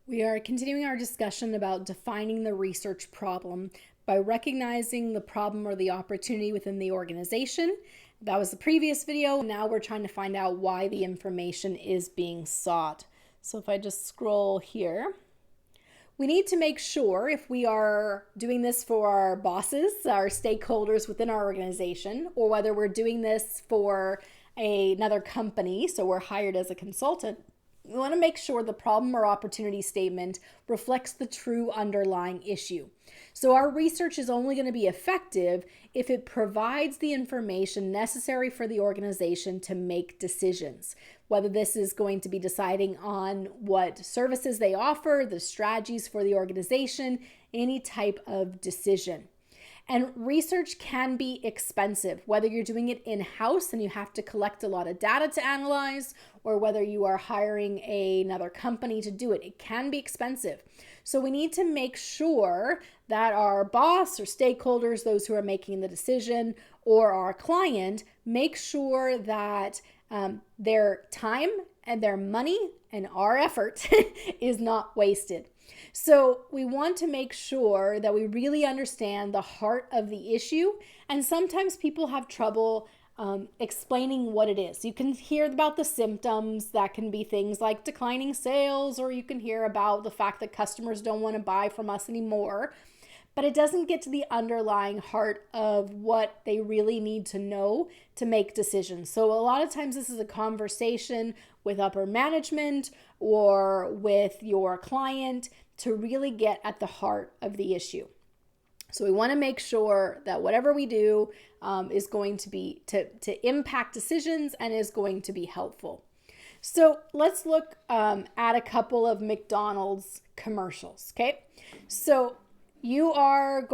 We are continuing our discussion about defining the research problem by recognizing the problem or the opportunity within the organization. That was the previous video. Now we're trying to find out why the information is being sought. So if I just scroll here, we need to make sure if we are doing this for our bosses, our stakeholders within our organization, or whether we're doing this for another company, so we're hired as a consultant, we want to make sure the problem or opportunity statement reflects the true underlying issue. So our research is only going to be effective if it provides the information necessary for the organization to make decisions, whether this is going to be deciding on what services they offer, the strategies for the organization, any type of decision. And research can be expensive, whether you're doing it in-house and you have to collect a lot of data to analyze, or whether you are hiring another company to do it. It can be expensive. So we need to make sure that our boss or stakeholders, those who are making the decision, or our client, make sure that their time and their money and our effort is not wasted. So we want to make sure that we really understand the heart of the issue. And sometimes people have trouble explaining what it is. You can hear about the symptoms. That can be things like declining sales, or you can hear about the fact that customers don't want to buy from us anymore. But it doesn't get to the underlying heart of what they really need to know to make decisions. So a lot of times this is a conversation with upper management or with your client to really get at the heart of the issue. So we want to make sure that whatever we do is going to be to impact decisions and is going to be helpful. So let's look at a couple of McDonald's commercials. Okay, so you are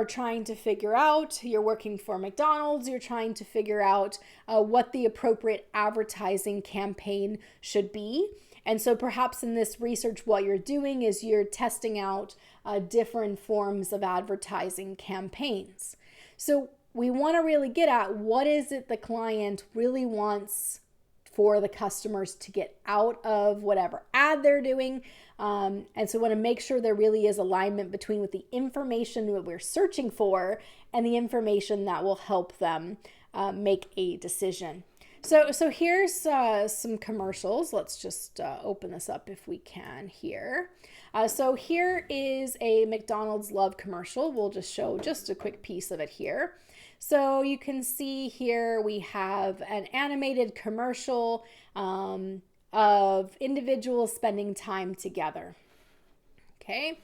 trying to figure out, you're working for McDonald's, you're trying to figure out what the appropriate advertising campaign should be. And so perhaps in this research, what you're doing is you're testing out different forms of advertising campaigns. So we want to really get at what is it the client really wants for the customers to get out of whatever ad they're doing. And so we want to make sure there really is alignment between what the information that we're searching for and the information that will help them make a decision. So here's some commercials. Let's just open this up if we can here. So here is a McDonald's Love commercial. We'll just show just a quick piece of it here. So you can see here we have an animated commercial of individuals spending time together. Okay.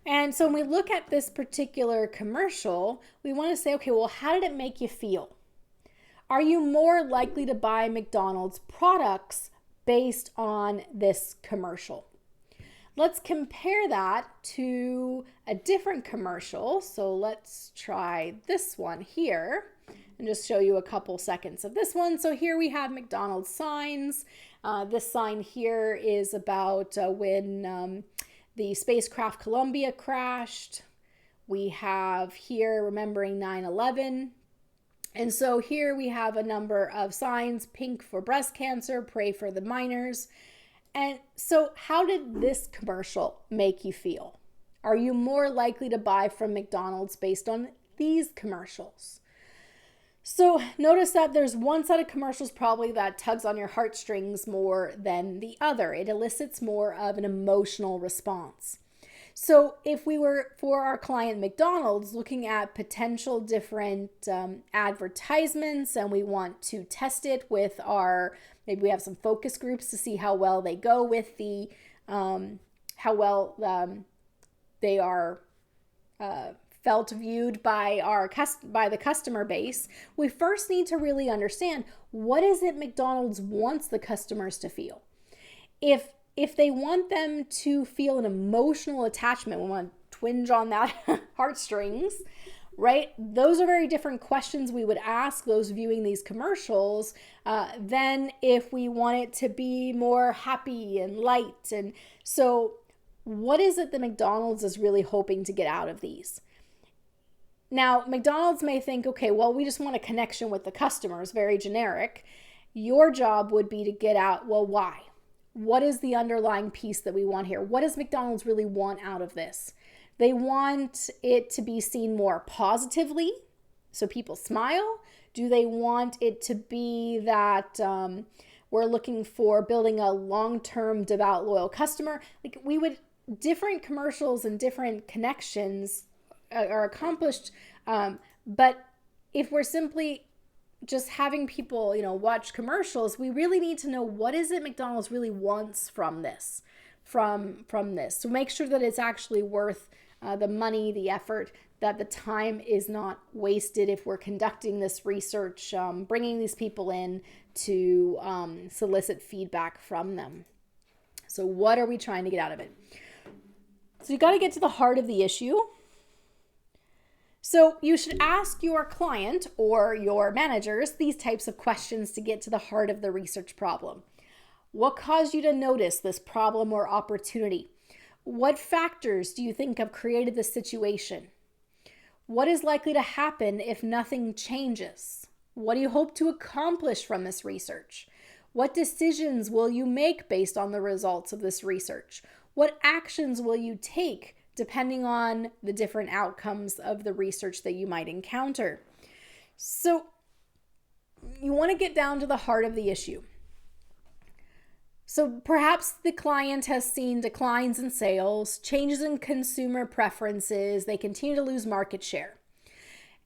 And so when we look at this particular commercial, we want to say, okay, well, how did it make you feel? Are you more likely to buy McDonald's products based on this commercial? Let's compare that to a different commercial. So let's try this one here and just show you a couple seconds of this one. So here we have McDonald's signs. This sign here is about when the spacecraft Columbia crashed. We have here remembering 9/11. And so here we have a number of signs: pink for breast cancer, pray for the miners. And so how did this commercial make you feel? Are you more likely to buy from McDonald's based on these commercials? So notice that there's one set of commercials probably that tugs on your heartstrings more than the other. It elicits more of an emotional response. So if we were, for our client McDonald's, looking at potential different advertisements, and we want to test it with maybe we have some focus groups to see how well they go with the, how well they are felt viewed by the customer base. We first need to really understand, what is it McDonald's wants the customers to feel? If they want them to feel an emotional attachment, we want to twinge on that heartstrings, right? Those are very different questions we would ask those viewing these commercials than if we want it to be more happy and light. And so what is it that McDonald's is really hoping to get out of these? Now, McDonald's may think, okay, well, we just want a connection with the customers, very generic. Your job would be to get out, well, why? what is the underlying piece that we want here? What does McDonald's really want out of this? They want it to be seen more positively, so people smile. Do they want it to be that we're looking for building a long-term, devout, loyal customer? Like, different commercials and different connections are accomplished, but if we're simply just having people, watch commercials, we really need to know what is it McDonald's really wants from this, from this. So make sure that it's actually worth the money, the effort, that the time is not wasted if we're conducting this research, bringing these people in to solicit feedback from them. So what are we trying to get out of it? So you got to get to the heart of the issue. So you should ask your client or your managers these types of questions to get to the heart of the research problem. What caused you to notice this problem or opportunity? What factors do you think have created this situation? What is likely to happen if nothing changes? What do you hope to accomplish from this research? What decisions will you make based on the results of this research? What actions will you take depending on the different outcomes of the research that you might encounter? So you want to get down to the heart of the issue. So perhaps the client has seen declines in sales, changes in consumer preferences, they continue to lose market share.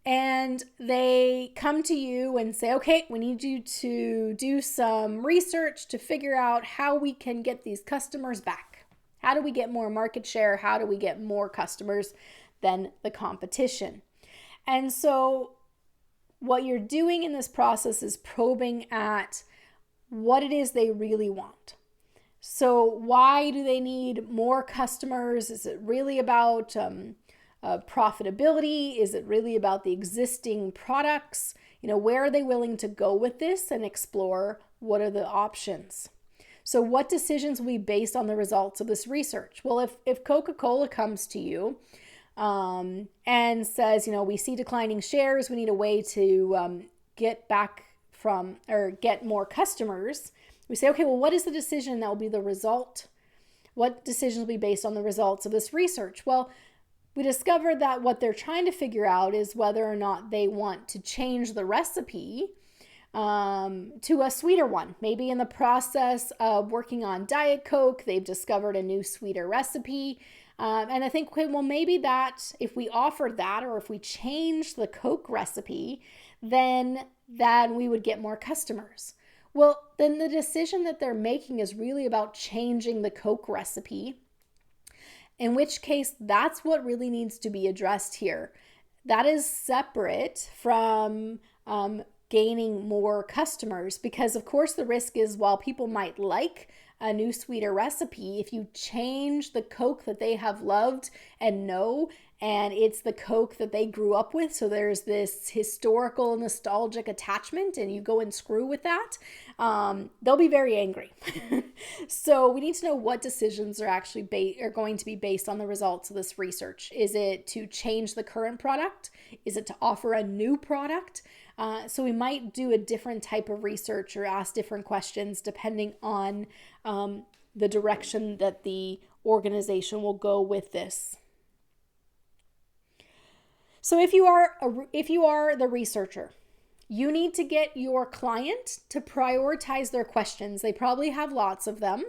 And they come to you and say, okay, we need you to do some research to figure out how we can get these customers back. How do we get more market share? How do we get more customers than the competition? And so what you're doing in this process is probing at what it is they really want. So why do they need more customers? Is it really about profitability? Is it really about the existing products? Where are they willing to go with this and explore what are the options? So what decisions will be based on the results of this research? Well, if Coca-Cola comes to you and says, we see declining shares, we need a way to get more customers, we say, okay, well, what is the decision that will be the result? What decisions will be based on the results of this research? Well, we discovered that what they're trying to figure out is whether or not they want to change the recipe to a sweeter one. Maybe in the process of working on Diet Coke, they've discovered a new sweeter recipe. And I think, okay, well, maybe that if we offered that, or if we changed the Coke recipe, then we would get more customers. Well, then the decision that they're making is really about changing the Coke recipe, in which case that's what really needs to be addressed here. That is separate from gaining more customers, because of course the risk is, while people might like a new sweeter recipe, if you change the Coke that they have loved and know, and it's the Coke that they grew up with, so there's this historical nostalgic attachment, and you go and screw with that, they'll be very angry. So we need to know what decisions are actually are going to be based on the results of this research. Is it to change the current product? Is it to offer a new product? So we might do a different type of research or ask different questions depending on the direction that the organization will go with this. So if you are the researcher, you need to get your client to prioritize their questions. They probably have lots of them,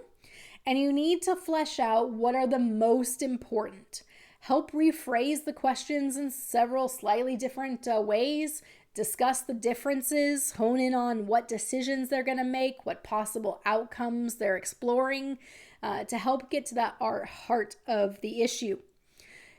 and you need to flesh out what are the most important. Help rephrase the questions in several slightly different ways. Discuss the differences, hone in on what decisions they're going to make, what possible outcomes they're exploring to help get to that heart of the issue.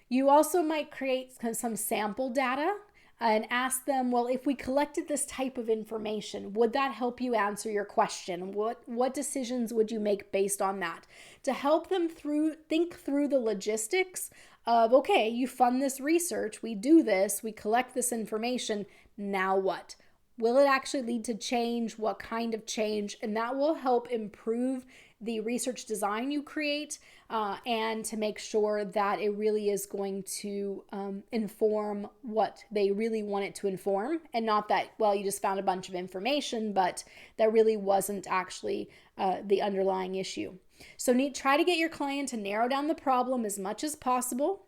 You also might create some sample data and ask them, well, if we collected this type of information, would that help you answer your question? What decisions would you make based on that? To help them think through the logistics of, okay, you fund this research, we do this, we collect this information, now what? Will it actually lead to change? What kind of change? And that will help improve the research design you create, and to make sure that it really is going to inform what they really want it to inform, and not that, well, you just found a bunch of information, but that really wasn't actually the underlying issue. So try to get your client to narrow down the problem as much as possible,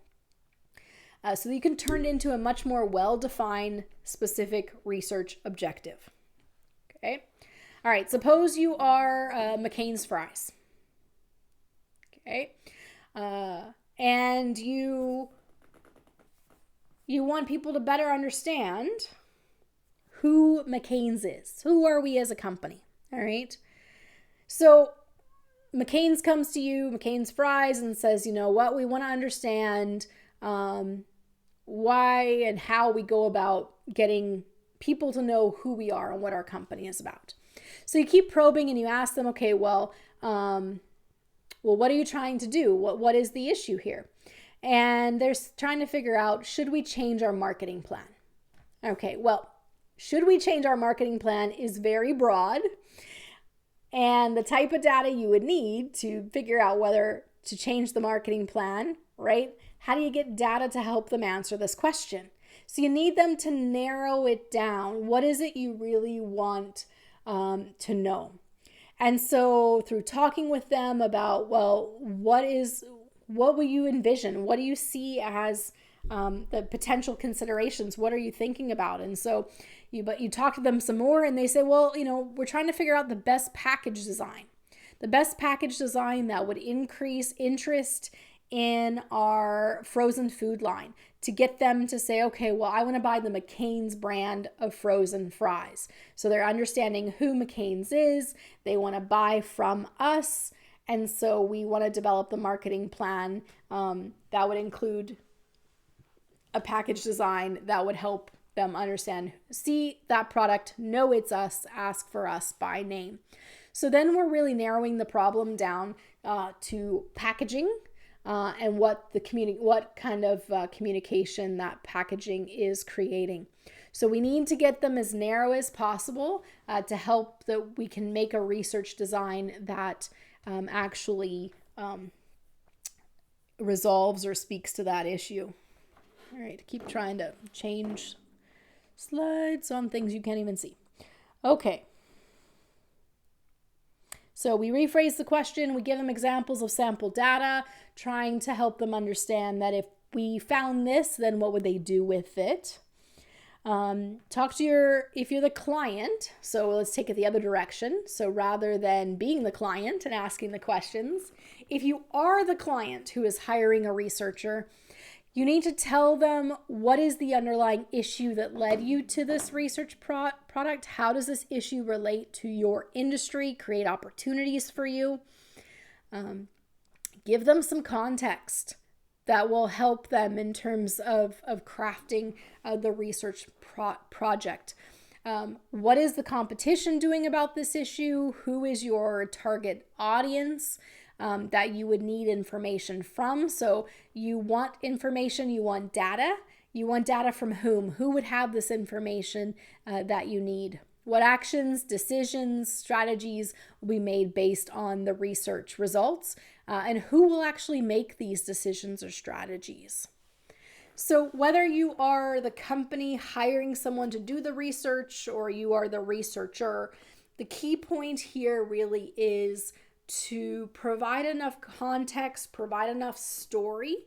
so that you can turn it into a much more well-defined, specific research objective. Okay. All right. Suppose you are McCain's Fries. Okay. And you want people to better understand who McCain's is. Who are we as a company? All right. So McCain's comes to you, McCain's Fries, and says, you know what, we want to understand why and how we go about getting people to know who we are and what our company is about. So you keep probing and you ask them, okay, well, what are you trying to do? What is the issue here? And they're trying to figure out, should we change our marketing plan? Okay, well, should we change our marketing plan is very broad. And the type of data you would need to figure out whether to change the marketing plan, right? How do you get data to help them answer this question? So you need them to narrow it down. What is it you really want to know? And so through talking with them about, well, what will you envision? What do you see as the potential considerations? What are you thinking about? And so you talk to them some more and they say, well, we're trying to figure out the best package design. The best package design that would increase interest in our frozen food line, to get them to say, okay, well, I want to buy the McCain's brand of frozen fries. So they're understanding who McCain's is. They want to buy from us. And so we want to develop the marketing plan that would include a package design that would help them understand, see that product, know it's us, ask for us by name. So then we're really narrowing the problem down to packaging and what kind of communication that packaging is creating. So we need to get them as narrow as possible to help that we can make a research design that actually resolves or speaks to that issue. All right, keep trying to change slides on things you can't even see. Okay. So we rephrase the question, we give them examples of sample data, trying to help them understand that if we found this, then what would they do with it? If you're the client, so let's take it the other direction. So rather than being the client and asking the questions, if you are the client who is hiring a researcher, you need to tell them what is the underlying issue that led you to this research product. How does this issue relate to your industry, create opportunities for you? Give them some context that will help them in terms of crafting the research project. What is the competition doing about this issue? Who is your target audience that you would need information from? So you want information, you want data. You want data from whom? Who would have this information that you need? What actions, decisions, strategies will be made based on the research results? And who will actually make these decisions or strategies? So whether you are the company hiring someone to do the research or you are the researcher, the key point here really is to provide enough context, provide enough story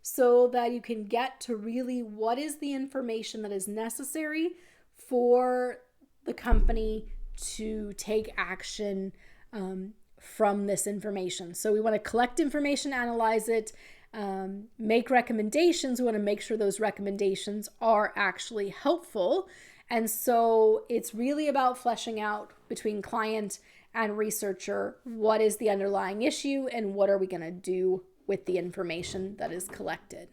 so that you can get to really what is the information that is necessary for the company to take action from this information. So we want to collect information, analyze it, make recommendations. We want to make sure those recommendations are actually helpful. And so it's really about fleshing out between client and researcher, what is the underlying issue and what are we going to do with the information that is collected.